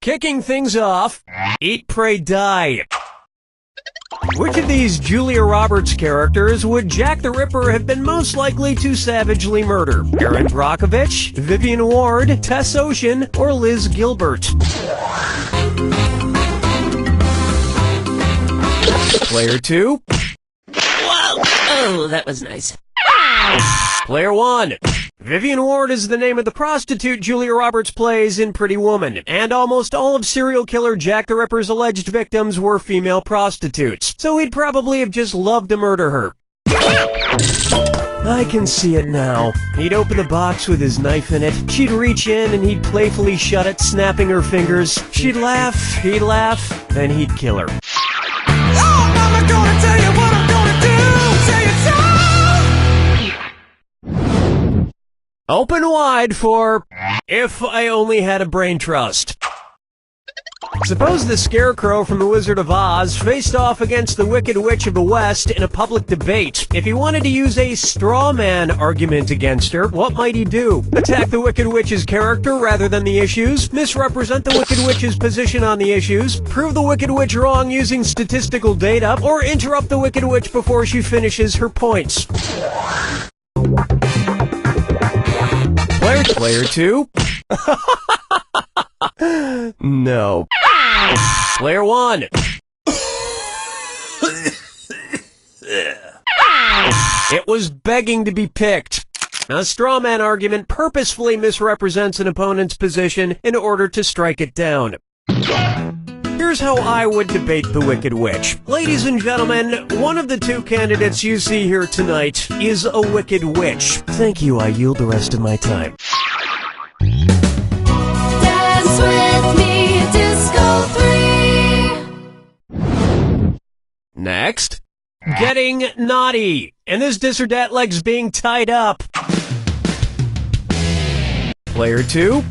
Kicking things off, Eat, Pray, Die. Which of these Julia Roberts characters would Jack the Ripper have been most likely to savagely murder? Erin Brockovich, Vivian Ward, Tess Ocean, or Liz Gilbert? Player 2. Whoa! Oh, that was nice. Player 1. Vivian Ward is the name of the prostitute Julia Roberts plays in Pretty Woman, and almost all of serial killer Jack the Ripper's alleged victims were female prostitutes, so he'd probably have just loved to murder her. I can see it now. He'd open the box with his knife in it, she'd reach in and he'd playfully shut it, snapping her fingers. She'd laugh, he'd laugh, then he'd kill her. Oh, I'm gonna tell you what I'm gonna do, say it so. Open wide for If I Only Had a Brain Trust. Suppose the Scarecrow from The Wizard of Oz faced off against the Wicked Witch of the West in a public debate. If he wanted to use a straw man argument against her, what might he do? Attack the Wicked Witch's character rather than the issues? Misrepresent the Wicked Witch's position on the issues? Prove the Wicked Witch wrong using statistical data? Or interrupt the Wicked Witch before she finishes her points? Player 2? No. Player 1. It was begging to be picked. A straw man argument purposefully misrepresents an opponent's position in order to strike it down. Here's how I would debate the Wicked Witch. Ladies and gentlemen, one of the two candidates you see here tonight is a Wicked Witch. Thank you, I yield the rest of my time. Dance with me, Disco 3. Next. Getting naughty. And this dis or dat leg's being tied up. Player 2.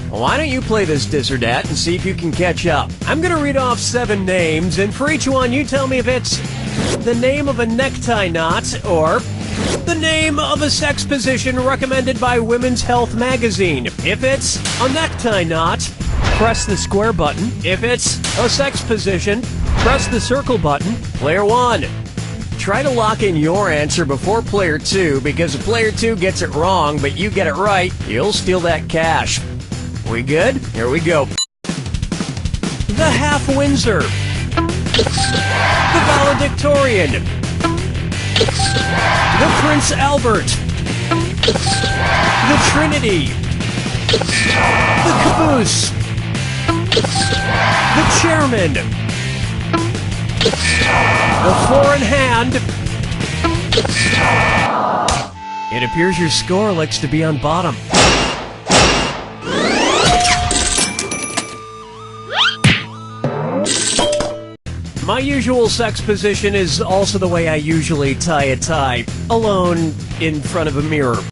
Why don't you play this dis or dat and see if you can catch up? I'm gonna read off 7 names, and for each one you tell me if it's the name of a necktie knot or the name of a sex position recommended by Women's Health magazine. If it's a necktie knot, press the square button. If it's a sex position, press the circle button. Player 1. Try to lock in your answer before Player 2, because if Player 2 gets it wrong but you get it right, you'll steal that cash. We good? Here we go. The Half Windsor. The Valedictorian. The Prince Albert. The Trinity. The Caboose. The Chairman. The Four in Hand. It appears your score likes to be on bottom. My usual sex position is also the way I usually tie a tie, alone in front of a mirror.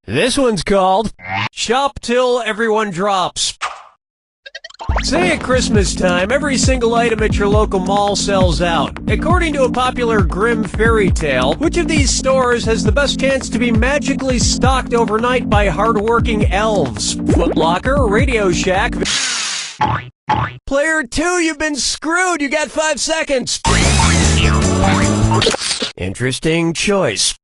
This one's called Shop Till Everyone Drops. Say at Christmas time, every single item at your local mall sells out. According to a popular grim fairy tale, which of these stores has the best chance to be magically stocked overnight by hardworking elves? Foot Locker, Radio Shack... Player 2, you've been screwed! You got 5 seconds! Interesting choice.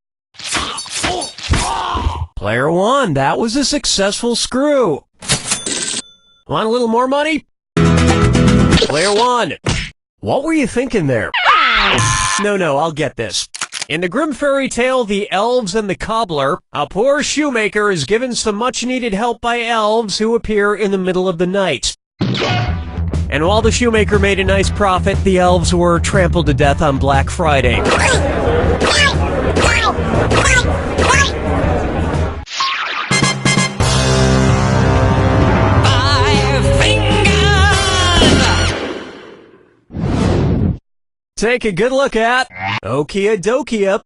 Player 1, that was a successful screw. Want a little more money? Player 1, what were you thinking there? No, I'll get this. In the grim fairy tale, The Elves and the Cobbler, a poor shoemaker is given some much-needed help by elves who appear in the middle of the night. And while the shoemaker made a nice profit, the elves were trampled to death on Black Friday. Take a good look at Okia Dokia.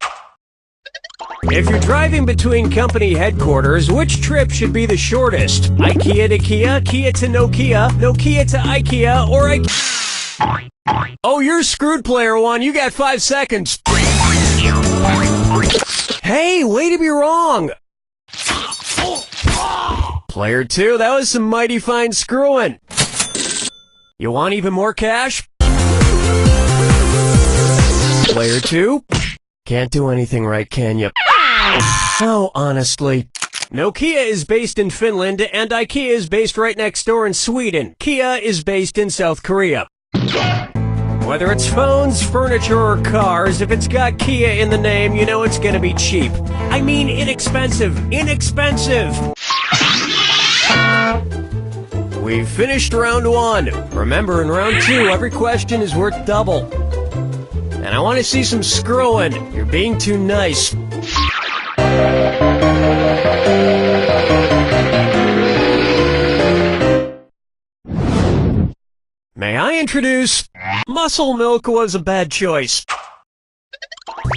If you're driving between company headquarters, which trip should be the shortest? IKEA to Kia, Kia to Nokia, Nokia to IKEA, or IKEA? Oh, you're screwed, Player 1. You got 5 seconds. Hey, way to be wrong! Player 2, that was some mighty fine screwing. You want even more cash? Player 2, can't do anything right, can you? Oh, honestly. Nokia is based in Finland, and IKEA is based right next door in Sweden. Kia is based in South Korea. Whether it's phones, furniture, or cars, if it's got Kia in the name, you know it's gonna be cheap. I mean inexpensive. Inexpensive! We've finished round 1. Remember, in round 2, every question is worth double. And I want to see some screwing. You're being too nice. May I introduce... Muscle milk was a bad choice.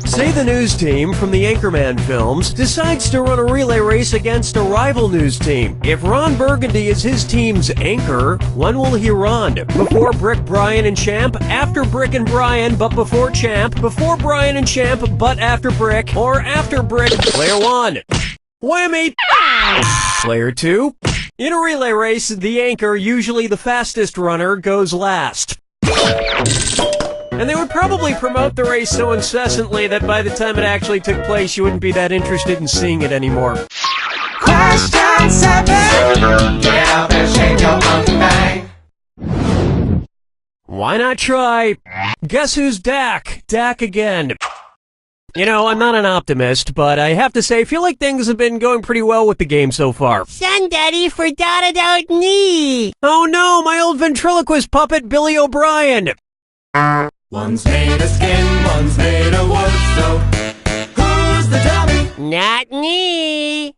Say the news team from the Anchorman films decides to run a relay race against a rival news team. If Ron Burgundy is his team's anchor, when will he run? Before Brick, Brian, and Champ? After Brick and Brian, but before Champ? Before Brian and Champ, but after Brick? Or after Brick? Player 1. Whammy! Player 2. In a relay race, the anchor, usually the fastest runner, goes last. And they would probably promote the race so incessantly that by the time it actually took place, you wouldn't be that interested in seeing it anymore. Question 7. Get up and shake your monkey bang. Why not try... Guess who's Dak? Dak again. You know, I'm not an optimist, but I have to say, I feel like things have been going pretty well with the game so far. Son, Daddy forgot about me. Oh no, my old ventriloquist puppet, Billy O'Brien! One's made of skin, one's made of wood, so who's the dummy? Not me.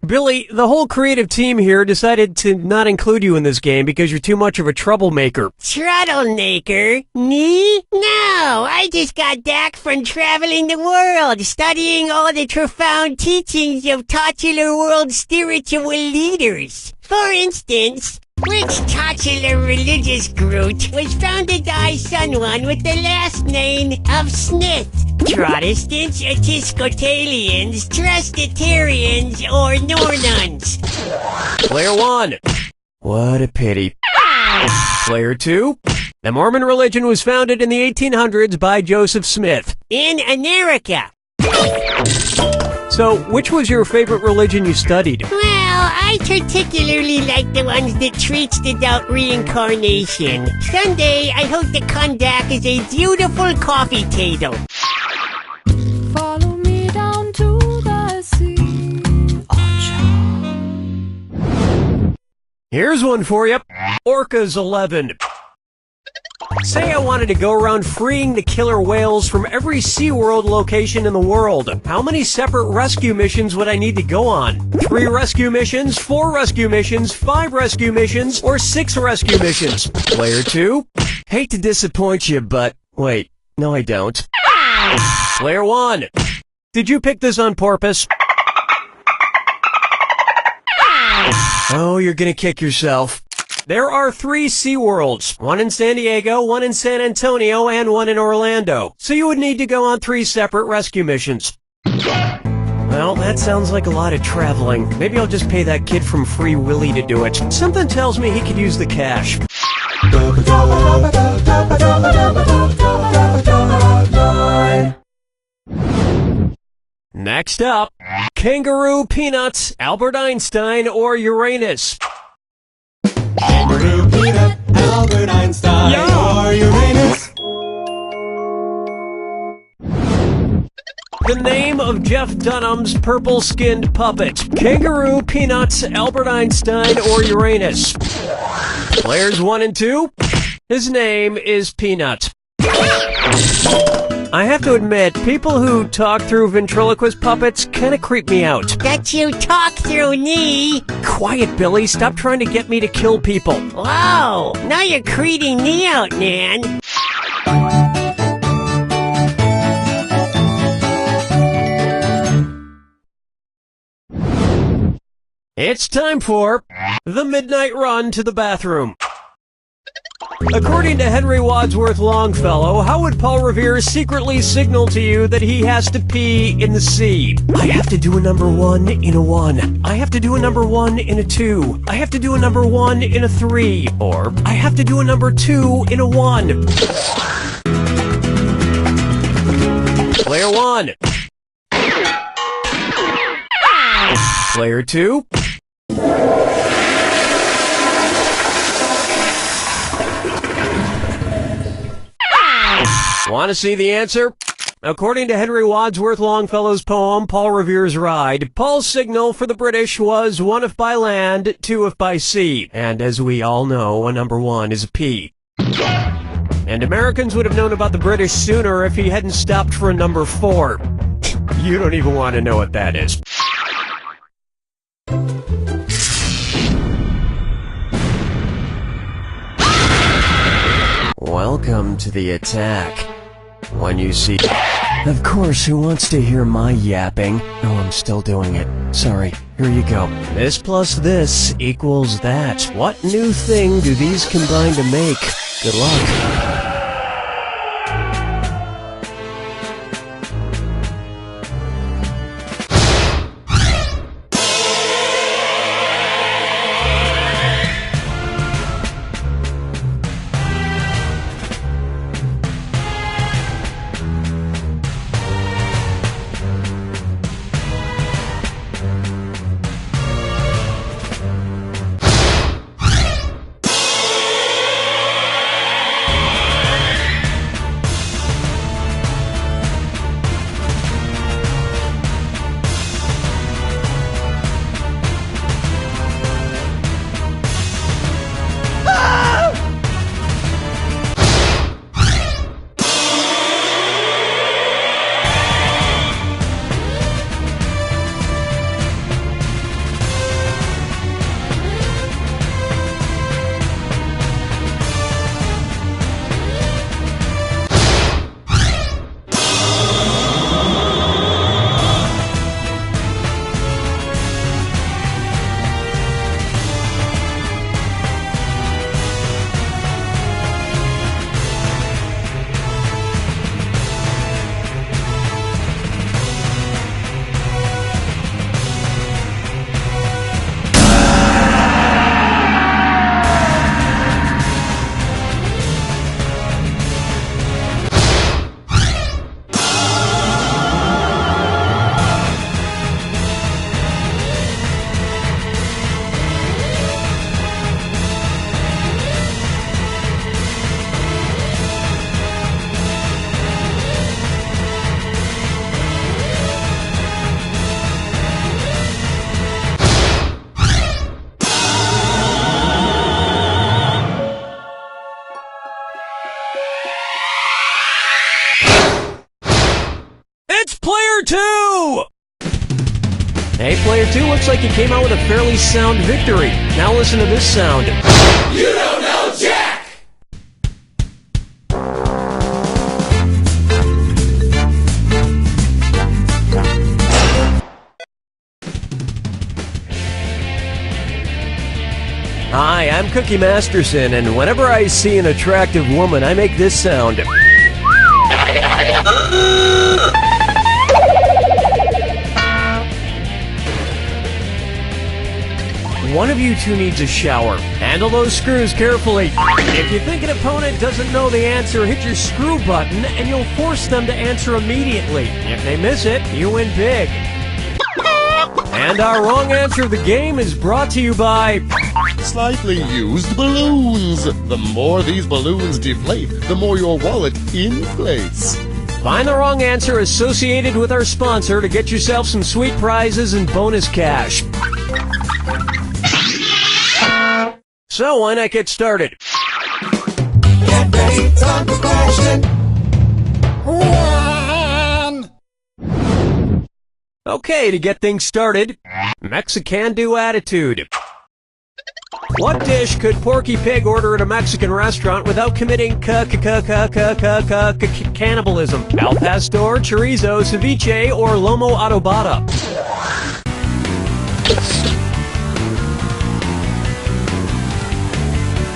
Billy, the whole creative team here decided to not include you in this game because you're too much of a troublemaker. Troublemaker? Me? No, I just got back from traveling the world, studying all the profound teachings of titular world spiritual leaders. For instance, which titular religious group was founded by someone with the last name of Smith? Protestants, Episcopalians, Presbyterians, or Nornuns? Player 1. What a pity. Player 2. The Mormon religion was founded in the 1800s by Joseph Smith. In America. So, which was your favorite religion you studied? Well, I particularly like the ones that preach about reincarnation. Someday, I hope to come back as a beautiful coffee table. Follow me down to the sea. Here's one for you. Orcas 11. Say I wanted to go around freeing the killer whales from every SeaWorld location in the world. How many separate rescue missions would I need to go on? 3 rescue missions, 4 rescue missions, 5 rescue missions, or 6 rescue missions? Player 2. Hate to disappoint you, but... Wait, no I don't. Player 1. Did you pick this on purpose? Oh, you're gonna kick yourself. There are 3 SeaWorlds, one in San Diego, one in San Antonio, and one in Orlando. So you would need to go on 3 separate rescue missions. Well, that sounds like a lot of traveling. Maybe I'll just pay that kid from Free Willy to do it. Something tells me he could use the cash. Next up, Kangaroo, Peanuts, Albert Einstein, or Uranus? Kangaroo, peanut, Albert Einstein, or Uranus. The name of Jeff Dunham's purple-skinned puppet. Kangaroo, Peanuts, Albert Einstein, or Uranus? Players 1 and 2, his name is Peanut. I have to admit, people who talk through ventriloquist puppets kinda creep me out. That you talk through me? Quiet, Billy. Stop trying to get me to kill people. Whoa, now you're creeping me out, man. It's time for the midnight run to the bathroom. According to Henry Wadsworth Longfellow, how would Paul Revere secretly signal to you that he has to pee in the sea? I have to do a number 1 in a 1. I have to do a number 1 in a 2. I have to do a number 1 in a 3. Or, I have to do a number 2 in a 1. Player 1. Player 2. Want to see the answer? According to Henry Wadsworth Longfellow's poem, Paul Revere's Ride, Paul's signal for the British was 1 if by land, 2 if by sea. And as we all know, a number 1 is a P. And Americans would have known about the British sooner if he hadn't stopped for a number 4. You don't even want to know what that is. Welcome to the attack. When you see... Of course, who wants to hear my yapping? Oh, I'm still doing it. Sorry, here you go. This plus this equals that. What new thing do these combine to make? Good luck. Player 2! Hey, Player 2, looks like you came out with a fairly sound victory. Now listen to this sound. You don't know Jack! Hi, I'm Cookie Masterson, and whenever I see an attractive woman, I make this sound. One of you two needs a shower. Handle those screws carefully. If you think an opponent doesn't know the answer, hit your screw button and you'll force them to answer immediately. If they miss it, you win big. And our wrong answer of the game is brought to you by... Slightly used balloons. The more these balloons deflate, the more your wallet inflates. Find the wrong answer associated with our sponsor to get yourself some sweet prizes and bonus cash. So, why not get started? Get ready, time for question 1. Okay, to get things started, Mexican-do attitude. What dish could Porky Pig order at a Mexican restaurant without committing cannibalism? Al pastor, chorizo, ceviche, or lomo adobada?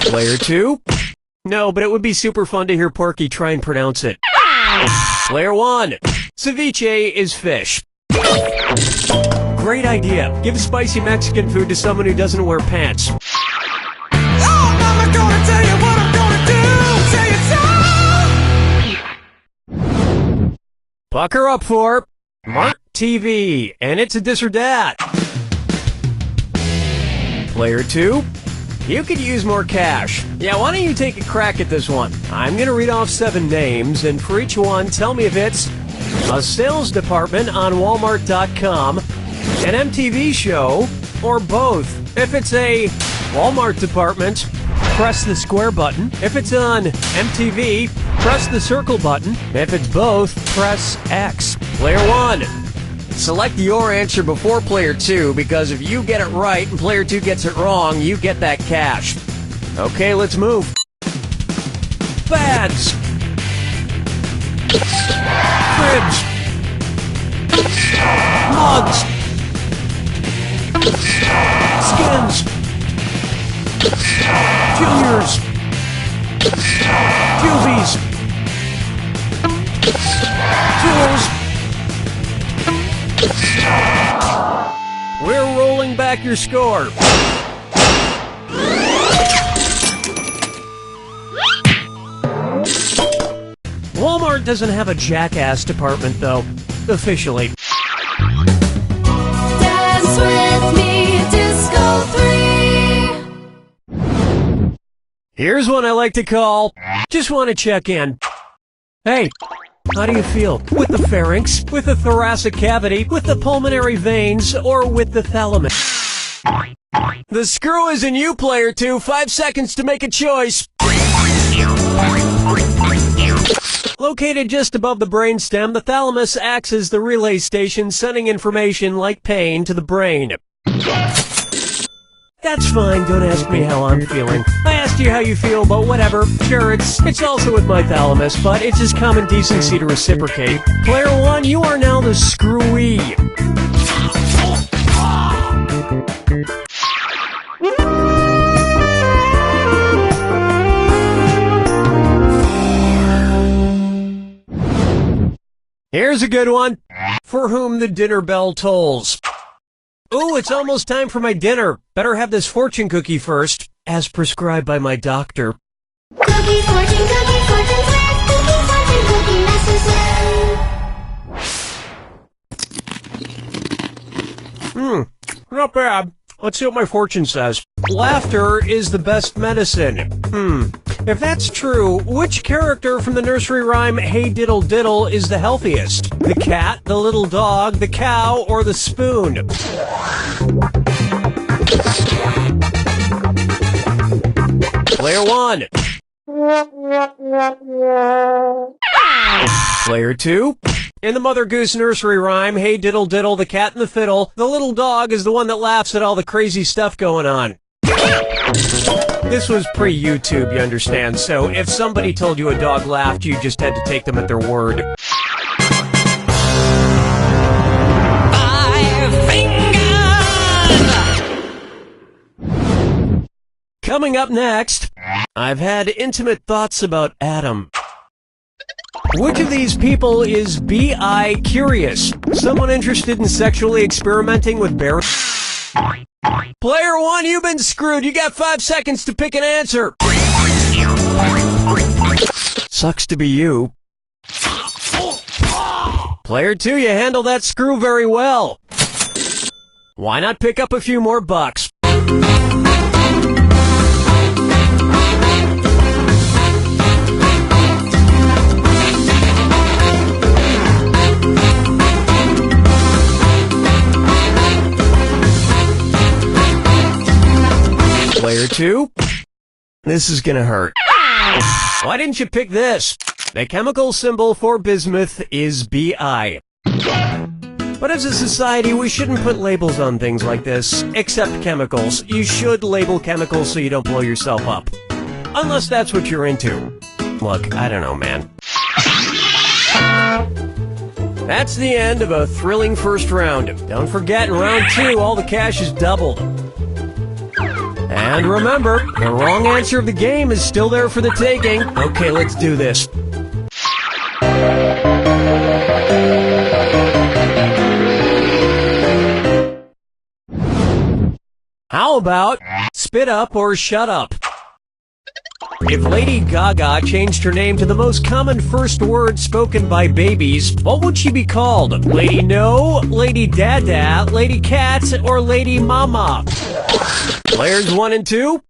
Player 2. No, but it would be super fun to hear Porky try and pronounce it. Player 1. Ceviche is fish. Great idea. Give spicy Mexican food to someone who doesn't wear pants. Pucker up for Mark TV, and it's a this or that. Player 2. You could use more cash. Yeah, why don't you take a crack at this one? I'm gonna read off 7 names, and for each one, tell me if it's a sales department on Walmart.com, an MTV show, or both. If it's a Walmart department, press the square button. If it's on MTV, press the circle button. If it's both, press X. Player 1. Select your answer before Player 2, because if you get it right and Player 2 gets it wrong, you get that cash. Okay, let's move. Fads. Cribs. Mugs. Skins. Juniors. Juvies. Tools. We're rolling back your score. Walmart doesn't have a jackass department, though, officially. Dance with me, Disco 3. Here's one I like to call, just want to check in. Hey, how do you feel? With the pharynx, with the thoracic cavity, with the pulmonary veins, or with the thalamus? The screw is in you, Player 2. 5 seconds to make a choice. Located just above the brainstem, the thalamus acts as the relay station, sending information like pain to the brain. That's fine, don't ask me how I'm feeling. I asked you how you feel, but whatever. Sure, it's also with my thalamus, but it's just common decency to reciprocate. Player 1, you are now the screwy. Here's a good one. For whom the dinner bell tolls. Ooh, it's almost time for my dinner. Better have this fortune cookie first, as prescribed by my doctor. Cookie, fortune twist, cookie, Masterson. Not bad. Let's see what my fortune says. Laughter is the best medicine. If that's true, which character from the nursery rhyme Hey Diddle Diddle is the healthiest? The cat, the little dog, the cow, or the spoon? Player 1. Player 2. In the Mother Goose nursery rhyme, Hey Diddle Diddle, the cat and the fiddle, the little dog is the one that laughs at all the crazy stuff going on. This was pre-YouTube, you understand, so if somebody told you a dog laughed, you just had to take them at their word. 5 fingers! Coming up next, I've had intimate thoughts about Adam. Which of these people is B.I. curious? Someone interested in sexually experimenting with bear... Player 1, you've been screwed. You got 5 seconds to pick an answer. Sucks to be you. Player 2, you handle that screw very well. Why not pick up a few more bucks? Player 2, this is gonna hurt. Why didn't you pick this? The chemical symbol for bismuth is Bi. But as a society, we shouldn't put labels on things like this, except chemicals. You should label chemicals so you don't blow yourself up. Unless that's what you're into. Look, I don't know, man. That's the end of a thrilling first round. Don't forget, in round 2, all the cash is doubled. And remember, the wrong answer of the game is still there for the taking. Okay, let's do this. How about spit up or shut up? If Lady Gaga changed her name to the most common first word spoken by babies, what would she be called? Lady No, Lady Dada, Lady Cat, or Lady Mama? Players 1 and 2.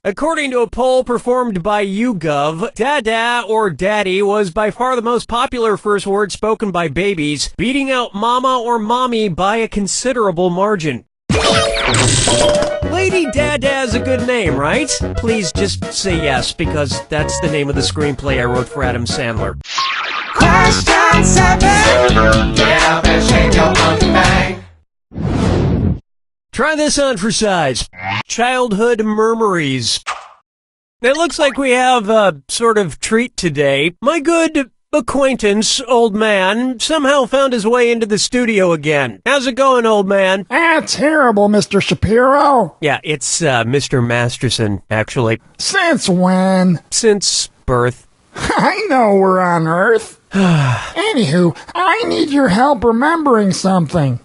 According to a poll performed by YouGov, Dada or Daddy was by far the most popular first word spoken by babies, beating out Mama or Mommy by a considerable margin. Lady Dada is a good name, right? Please just say yes, because that's the name of the screenplay I wrote for Adam Sandler. Question 7. Get up and shake your monkey bang. Try this on for size. Childhood murmuries. It looks like we have a sort of treat today. My good acquaintance, old man, somehow found his way into the studio again. How's it going, old man? Terrible, Mr. Shapiro. Yeah, it's Mr. Masterson, actually. Since when? Since birth. I know we're on Earth. Anywho, I need your help remembering something.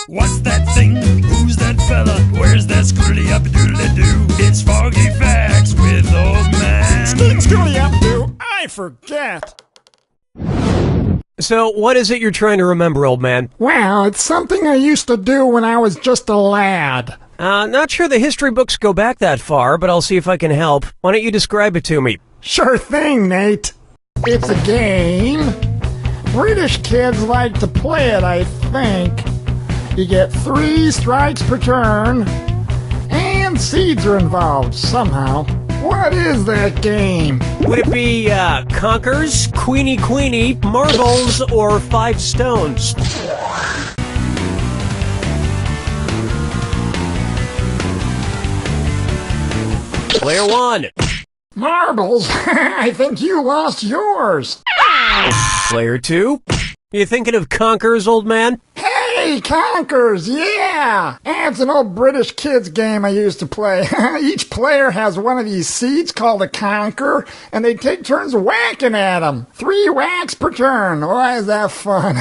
What's that thing? Who's that fella? Where's that scooty up doodly doo? It's Foggy Facts with old man. Scooty up, do I forget. So, what is it you're trying to remember, old man? Well, it's something I used to do when I was just a lad. Not sure the history books go back that far, but I'll see if I can help. Why don't you describe it to me? Sure thing, Nate. It's a game. British kids like to play it, I think. You get 3 strikes per turn, and seeds are involved somehow. What is that game? Would it be, Conkers, Queenie, Marbles, or 5 Stones? Player 1. Marbles? I think you lost yours. Player 2. You thinking of Conkers, old man? Hey, Conkers, yeah! It's an old British kids game I used to play. Each player has one of these seeds called a conker, and they take turns whacking at them. 3 whacks per turn. Why is that fun?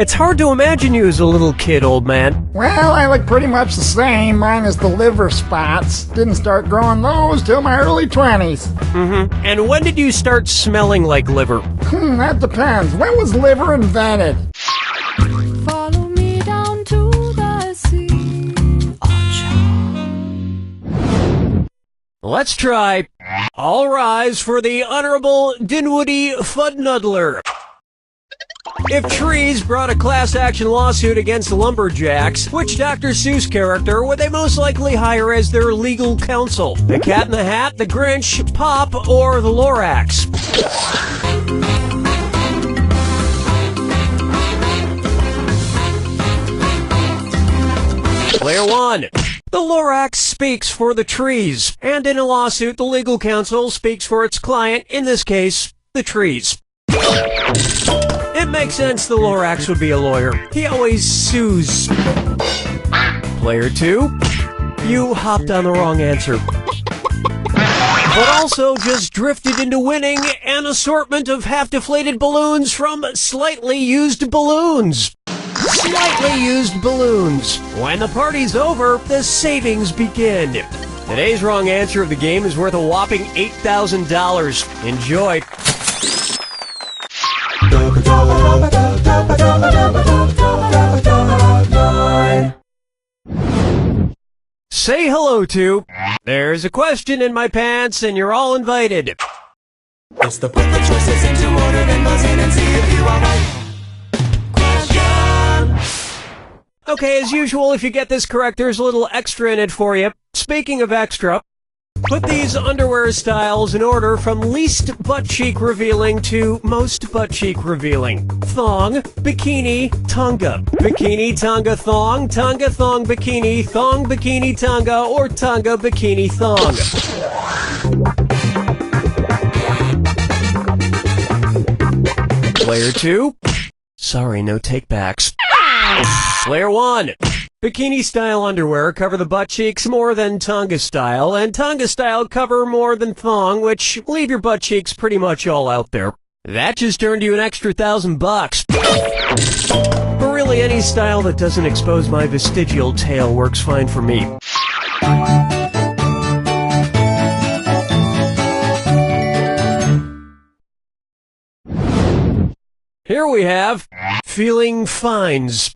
It's hard to imagine you as a little kid, old man. Well, I look pretty much the same, minus the liver spots. Didn't start growing those till my early 20s. Mm-hmm. And when did you start smelling like liver? That depends. When was liver invented? Follow me down to the sea. Let's try. All rise for the Honorable Dinwoody Fudnuddler. If trees brought a class action lawsuit against lumberjacks, which Dr. Seuss character would they most likely hire as their legal counsel? The Cat in the Hat, the Grinch, Pop, or the Lorax? Player 1. The Lorax speaks for the trees, and in a lawsuit, the legal counsel speaks for its client, in this case, the trees. It makes sense the Lorax would be a lawyer. He always sues. Player 2, you hopped on the wrong answer. But also just drifted into winning an assortment of half-deflated balloons from Slightly Used Balloons. Slightly used balloons. When the party's over, the savings begin. Today's wrong answer of the game is worth a whopping $8,000. Enjoy. Say hello to. There's a question in my pants, and you're all invited. It's the put the choices into order, then buzz in and see if you are right. Question. Okay, as usual, if you get this correct, there's a little extra in it for you. Speaking of extra, put these underwear styles in order from least butt cheek revealing to most butt cheek revealing. Thong, bikini, tonga. Bikini, tonga, thong, bikini, thong, bikini, tonga, or tonga, bikini, thong. Player 2. Sorry, no takebacks. Player 1. Bikini-style underwear cover the butt cheeks more than Tonga-style, and Tonga-style cover more than thong, which leave your butt cheeks pretty much all out there. That just earned you an extra $1,000. But really, any style that doesn't expose my vestigial tail works fine for me. Here we have Feeling Fiennes.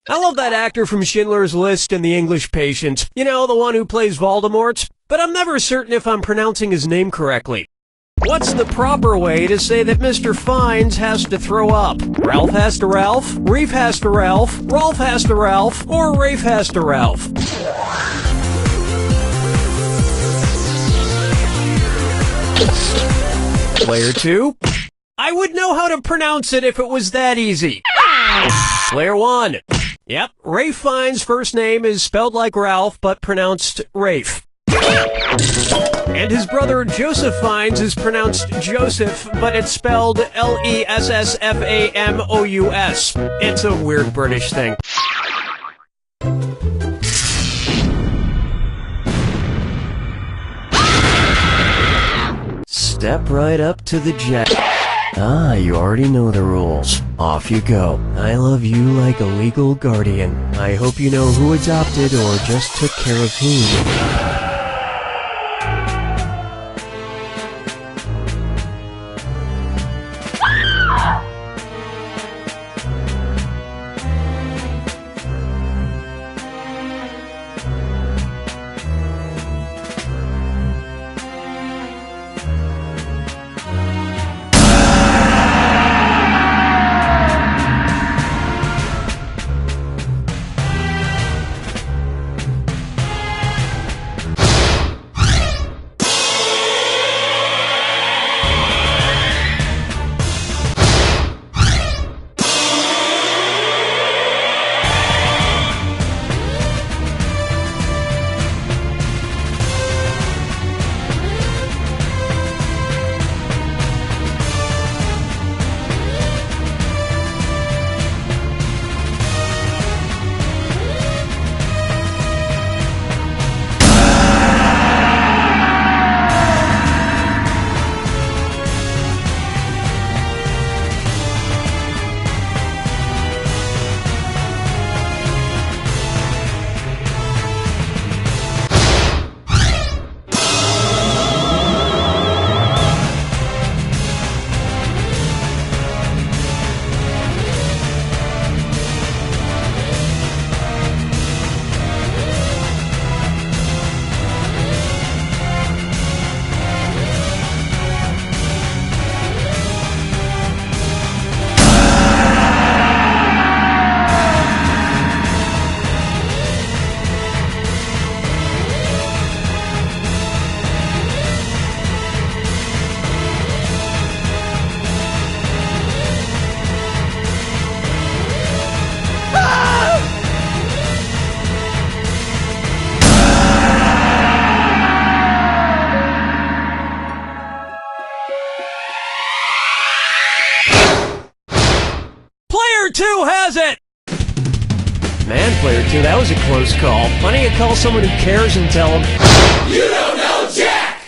I love that actor from Schindler's List and The English Patient. You know, the one who plays Voldemort. But I'm never certain if I'm pronouncing his name correctly. What's the proper way to say that Mr. Fiennes has to throw up? Ralph has to Ralph, Reef has to Ralph, Rolf has to Ralph, or Rafe has to Ralph? Player 2. I would know how to pronounce it if it was that easy. Player 1. Yep, Rafe Fiennes' first name is spelled like Ralph, but pronounced Rafe. And his brother Joseph Fiennes is pronounced Joseph, but it's spelled Lessfamous. It's a weird British thing. Step right up to the jet. Ah, you already know the rules. Off you go. I love you like a legal guardian. I hope you know who adopted or just took care of whom. Two has it! Man, Player 2, that was a close call. Why don't you call someone who cares and tell them, you don't know Jack!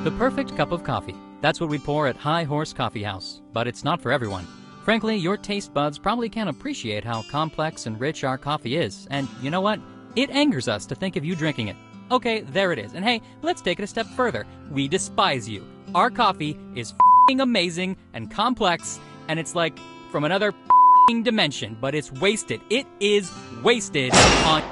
The perfect cup of coffee. That's what we pour at High Horse Coffee House. But it's not for everyone. Frankly, your taste buds probably can't appreciate how complex and rich our coffee is. And you know what? It angers us to think of you drinking it. Okay, there it is. And hey, let's take it a step further. We despise you. Our coffee is f***ing amazing and complex, and it's like from another f***ing dimension, but it's wasted. It is wasted on...